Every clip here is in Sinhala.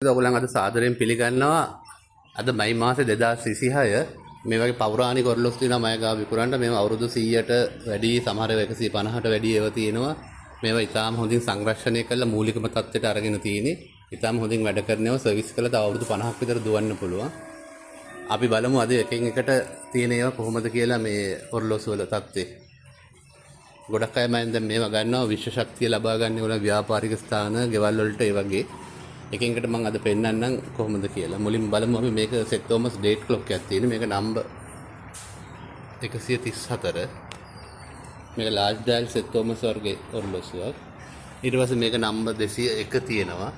ඔයගොල්ලන් අද සාදරයෙන් පිළිගන්නවා අද මයි මාසේ 2026 මේ වගේ පෞරාණික ඔරලොස් තියෙනවා මය ගාව විකුරන්න මේව අවුරුදු 100ට වැඩි සමහර ඒවා 150ට වැඩි ඒවා තියෙනවා මේවා ඉතාම හොඳින් සංරක්ෂණය කරලා මූලිකම තත්ත්වයට අරගෙන තියෙන්නේ ඉතාම හොඳින් වැඩ කරනවා සර්විස් කළා තව අවුරුදු 50ක් විතර දුවන්න පුළුවන් අපි බලමු අද එකෙන් එකට තියෙන ඒවා කොහොමද කියලා මේ ඔරලොස් වල තත්ත්වය ගොඩක් අය මම දැන් මේවා ගන්නවා විශ්ව ශක්තිය ලබා ගන්න ඕන ව්‍යාපාරික ස්ථාන ගෙවල් වලට ඒ වගේ එකෙන්කට මම අද පෙන්නන්නම් කොහොමද කියලා. මුලින්ම බලමු අපි මේක සෙට් තෝමස් ඩේට් ක්ලොක් එකක් තියෙන. මේක නම්බර් 134. මේක ලාර්ජ් ඩයල් සෙට් තෝමස් වර්ගයේ ඔරලොස්සුවක්. ඊට පස්සේ මේක නම්බර් 201 තියෙනවා.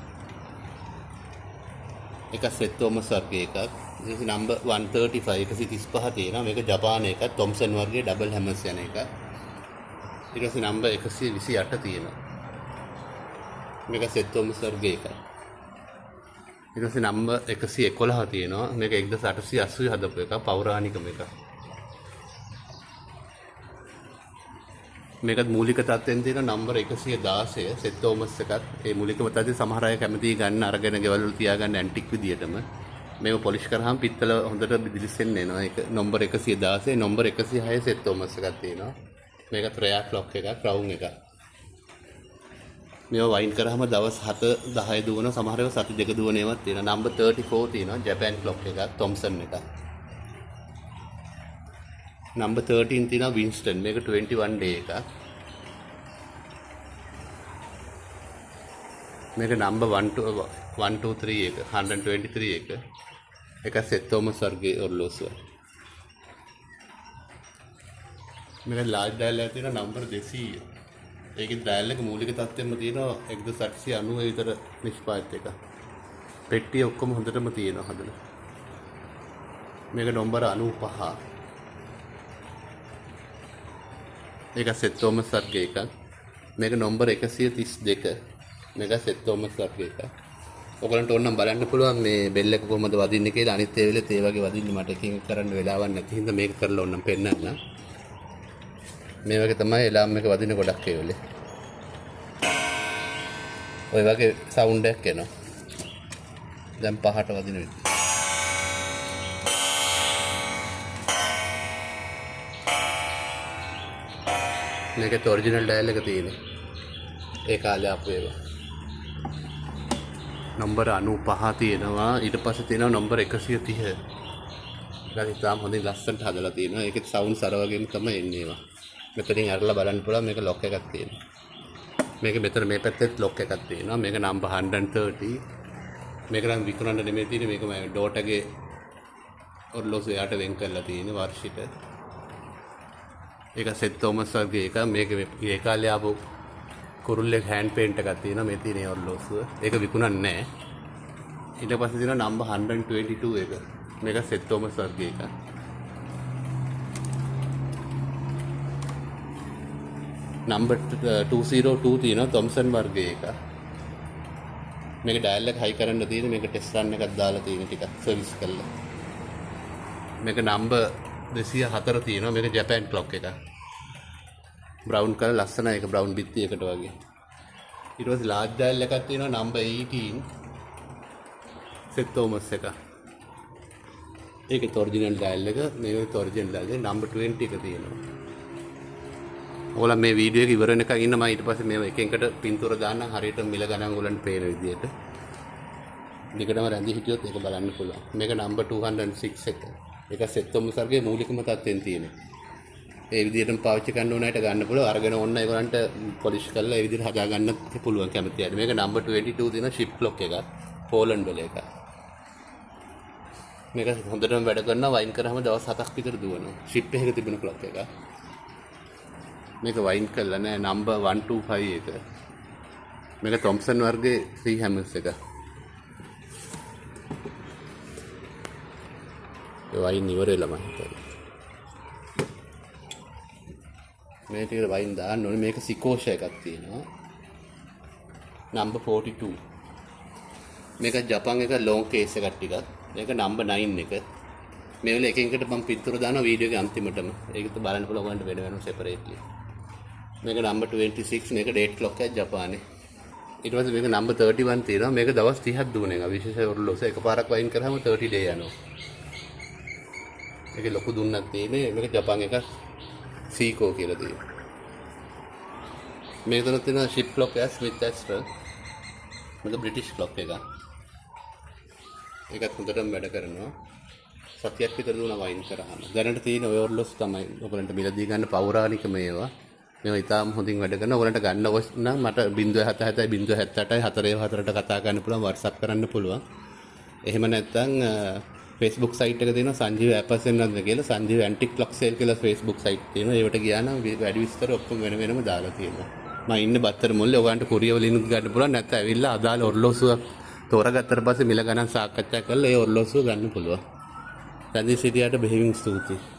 එක සෙට් තෝමස් වර්ගයේ එකක්. මේක නම්බර් 135 135 තියෙනවා. මේක ජපාන එකක්. තොම්සන් වර්ගයේ ඩබල් හැමර්ස් යන එකක්. ඊට පස්සේ නම්බර් 128 තියෙනවා. මේක සෙට් තෝමස් වර්ගයේ එකක්. ඊට පස්සේ නම්බර් 111 තියෙනවා. මේක 1880 හදපු එක පෞරාණිකම එක. මේකත් මූලික තත්ත්වෙන් තියෙන නම්බර් 116 සෙට් තෝමස් එකක්. ඒ මූලිකම තත්ත්වය සමහර අය කැමති ගන්න අරගෙන ගෙවල් වල තියාගන්න ඇන්ටික් විදියටම. මේක පොලිෂ් කරාම පිත්තල හොඳට දිලිසෙන්න එනවා. ඒක නම්බර් 116 නම්බර් 106 සෙට් තෝමස් එකක් තියෙනවා. මේකත් රෙයා ක්ලොක් එකක් ක්‍රවුන් එකක්. මේවා වයින් කරාම දවස් 7 10 දුවන සමහර ඒවා සති 2 දුවන ඒවාත් තියෙනවා. නම්බර් 34 තියෙනවා ජපාන් ක්ලොක් එකක් තොම්සන් එකක්. නම්බර් 13 තියෙනවා වින්ස්ටන් මේක 21 ඩේ එකක්. මේක නම්බර් 123 එක 123 එක. ඒක සෙට් තෝමස් වර්ගයේ ඔරලෝසුව. මේක ලාර්ජ් ඩයල් එකක් තියෙනවා නම්බර් 200. ඒකේ ඩයල් එක මූලික තත්ත්වෙම තියෙනවා 1890 විතර නිෂ්පාදිත එක. පෙට්ටිය ඔක්කොම හොඳටම තියෙනවා හදලා. මේක නම්බර 95. ඒක සෙට් තෝමස් වර්ගයේ එකක්. මේක නම්බර 132. මේක සෙට් තෝමස් වර්ගයේ එකක්. ඔයගලන්ට ඕනනම් බලන්න පුළුවන් මේ බෙල් එක කොහොමද වදින්නේ කියලා අනිත් ඒ වෙලෙත් ඒ වගේ වදින්නේ මට එකකින් කරන්න වෙලාවක් නැති හින්දා මේක කරලා ඕනනම් පෙන්නන්න. මේ වගේ තමයි එලාම් එක වදින ගොඩක් ඒ වෙලේ. ඔය වගේ සවුන්ඩ් එකක් එනවා. දැන් පහට වදින විදිහ. මේකේ ඔරිජිනල් ඩයල් එක තියෙනවා. ඒ කාලේ ආපු ඒවා. නම්බර 95 තියෙනවා. ඊට පස්සේ තියෙනවා නම්බර 130. ඒක ඉතාලම හොඳින් ලස්සනට හදලා තියෙනවා. ඒකේ සවුන්ඩ් අර වගේම තමයි එන්නේ ඒවා. මෙතනින් අරලා බලන්න පුළුවන් මේක ලොක් එකක් තියෙනවා. මේක මෙතන මේ පැත්තෙත් ලොක් එකක් තියෙනවා. මේක නම්බර් 130. මේක නම් විකුණන්න නෙමෙයි තියෙන්නේ. මේක මම ඩෝටගේ ඔරලෝසු යාට වෙන් කරලා තියෙන්නේ වර්ෂිත. ඒක සෙට් තෝමස් වර්ගයේ එක. මේක ඒ කාලේ ආපු කුරුල්ලේ හෑන්ඩ් පේන්ට් එකක් තියෙනවා. මේ තියෙන ඔරලෝසුව. ඒක විකුණන්නේ නැහැ. ඊට පස්සේ තියෙනවා නම්බර් 122 එක. මේක සෙට් තෝමස් වර්ගයේ එක. නම්බර් 202 තියෙනවා තොම්සන් වර්ගයේ එක. මේක ඩයල් එක හයි කරන්න තියෙන මේක ටෙස්ට් රන් එකක් දාලා තියෙන ටිකක් සර්විස් කරලා. මේක නම්බර් 204 තියෙනවා මේක ජපාන් ක්ලොක් එකක්. බ්‍රවුන් කලර් ලස්සනයි ඒක බ්‍රවුන් බිත්තියකට වගේ. ඊට පස්සේ ලාර්ජ් ඩයල් එකක් තියෙනවා නම්බර් 18 සෙට් තෝමස් එක. ඒකේ ඔරිජිනල් ඩයල් එක මේකේ ඔරිජිනල් ඩයල් එක නම්බර් 20 එක තියෙනවා. ඔයාලා මේ වීඩියෝ එක ඉවර වෙනකන් ඉන්න මම ඊට පස්සේ මේව එක එකට පින්තූර දාන්න හරියට මිල ගණන් ඔයගලන්ට පේන විදියට. දිගටම රැඳී හිටියොත් ඒක බලන්න පුළුවන්. මේක නම්බර් 206 එක. ඒක සෙට් තෝමස් වර්ගයේ මූලිකම තත්ත්වෙන් තියෙනවා. ඒ විදියටම පාවිච්චි කරන්න ඕන අයට ගන්න පුළුවන්. අරගෙන ඕන්න ඒගොල්ලන්ට පොලිෂ් කරලා ඒ විදිහට හදා ගන්න පුළුවන් කැමති අයට. මේක නම්බර් 22 තියෙන ෂිප් ක්ලොක් එකක්. පෝලන්ඩ් වල එකක්. මේක හොඳටම වැඩ කරනවා වයින් කරාම දවස් 7ක් විතර දුවනවා. ෂිප් එකක තිබෙන ක්ලොක් එකක්. මේක වයින් කරලා නෑ නම්බර් 125 එක. මේක තොම්සන් වර්ගයේ 3 හැමර්ස් එක. ඒ වයින් ඉවර වෙලා මම හිතන්නේ. මේ ටිකට වයින් දාන්න ඕනේ. මේක සිකෝෂා එකක් තියෙනවා. නම්බර් 42. මේක ජපාන් එක ලොන් කේස් එකක් ටිකක්. මේක නම්බර් 9 එක. මේ වෙලේ එක එකට මම පිටුර දානවා වීඩියෝ එකේ අන්තිමටම. ඒකත් බලන්න පුළුවන් ඔයගොල්ලන්ට වෙන වෙනම සෙපරේට්ලි. මේක නම්බර් 26 මේක ඩේට් ක්ලොක් එකක් ජපානේ. ඊට පස්සේ මේක නම්බර් 31 තියෙනවා. මේක දවස් 30ක් දුවන එක. විශේෂ ඔරලෝසුව එකපාරක් වයින් කරාම 30 ඩේ යනවා. මේකේ ලොකු දුන්නක් තියෙන්නේ. මේක ජපාන් එකක් සීකෝ කියලා තියෙනවා. මේක තුන තියෙනවා ෂිප් ක්ලොක් එක ස්මිත් ඇස්ට්‍රල්. මේක බ්‍රිටිෂ් ක්ලොක් එකක්. ඒකත් හොඳටම වැඩ කරනවා. සතියක් විතර දුණා වයින් කරාම. දැනට තියෙන ඔය ඔරලෝසු තමයි ඔයගලන්ට මිලදී ගන්න පෞරාණික මේවා. මේවා ඉතාම හොඳින් වැඩ කරනවා. ඔයගලන්ට ගන්න නම් මට 077 078 444ට කතා කරන්න පුළුවන්, WhatsApp කරන්න පුළුවන්. එහෙම නැත්නම් Facebook site එක තියෙනවා සංජීව ඇපස් වෙනවද කියලා. සංජීව ඇන්ටික් ක්ලොක් සේල් කියලා Facebook site තියෙනවා. ඒවට ගියා නම් වැඩි විස්තර ඔක්කොම වෙන වෙනම දාලා තියෙනවා. මම ඉන්නේ බත්තර මුල්ලේ. ඔයගලන්ට කුරිය වලින් ගන්න පුළුවන්. නැත්නම් ඇවිල්ලා අදාළ ඔරලෝසුවක් තෝරගත්තට පස්සේ මිල ගණන් සාකච්ඡා කරලා ඒ ඔරලෝසුව ගන්න පුළුවන්. සංජීව සිටියට බෙහෙවින් ස්තුතියි.